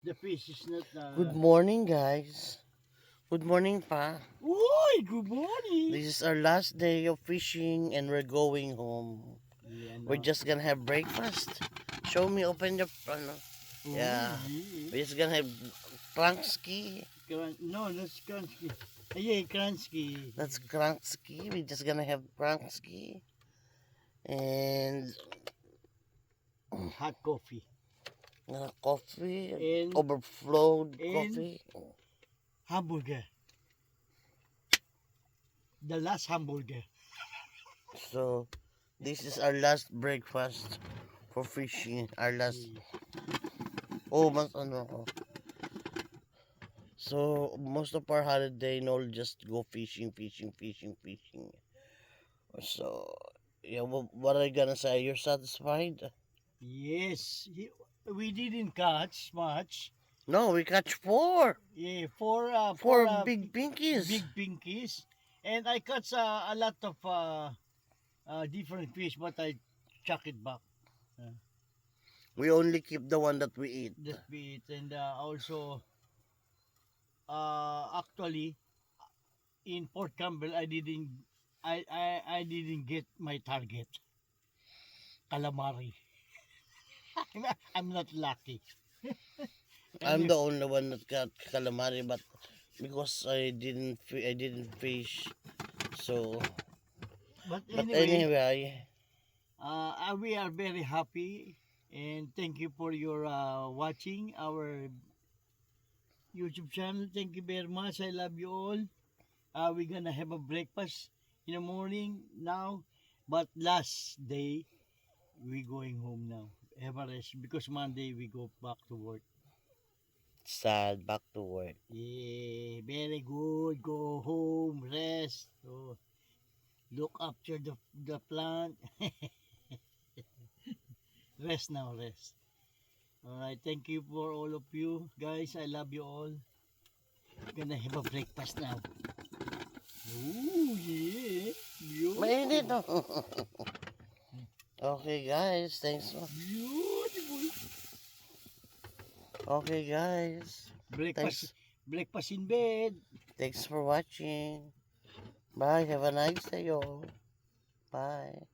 The fish is not. Good morning, guys. Good morning, pa. Uy, good morning. This is our last day of fishing and we're going home. Yeah, We're no. just gonna have breakfast. Show me, open the... Oh, Yeah. yeah. We're just gonna have Kransky. No, that's Kransky. Yeah, Kransky. That's Kransky. We're just gonna have Kransky. And Hot coffee. coffee. And Overflowed and- coffee. hamburger. The last hamburger. So, this is our last breakfast for fishing. Our last... Oh, mas ano ko. So, most of our holiday, no, just go fishing. So, yeah, what are you gonna say? You're satisfied? Yes, we didn't catch much. No, we catch four. Yeah, Four big pinkies. big pinkies, and I caught a lot of different fish, but I chuck it back. We only keep the one that we eat. That we eat, and also actually in Port Campbell I didn't get my target calamari. I'm not lucky. I'm the only one that got calamari, but because I didn't fish, so... But But anyway, anyway, we are very happy, and thank you for your watching our YouTube channel. Thank you very much. I love you all. We're gonna have a breakfast in the morning now, but last day we going home now. Have a rest because Monday we go back to work. sad, back to work. Yeah, very good. Go home, rest. So, look after the plant. Rest now, rest. Alright, thank you for all of you. Guys, I love you all. Gonna have a breakfast now. Oh, yeah. Beautiful. Mainit, no? Okay, guys. Thanks. Beautiful. Okay, guys. Breakfast, breakfast in bed. Thanks for watching. Bye. Have a nice day, all. Bye.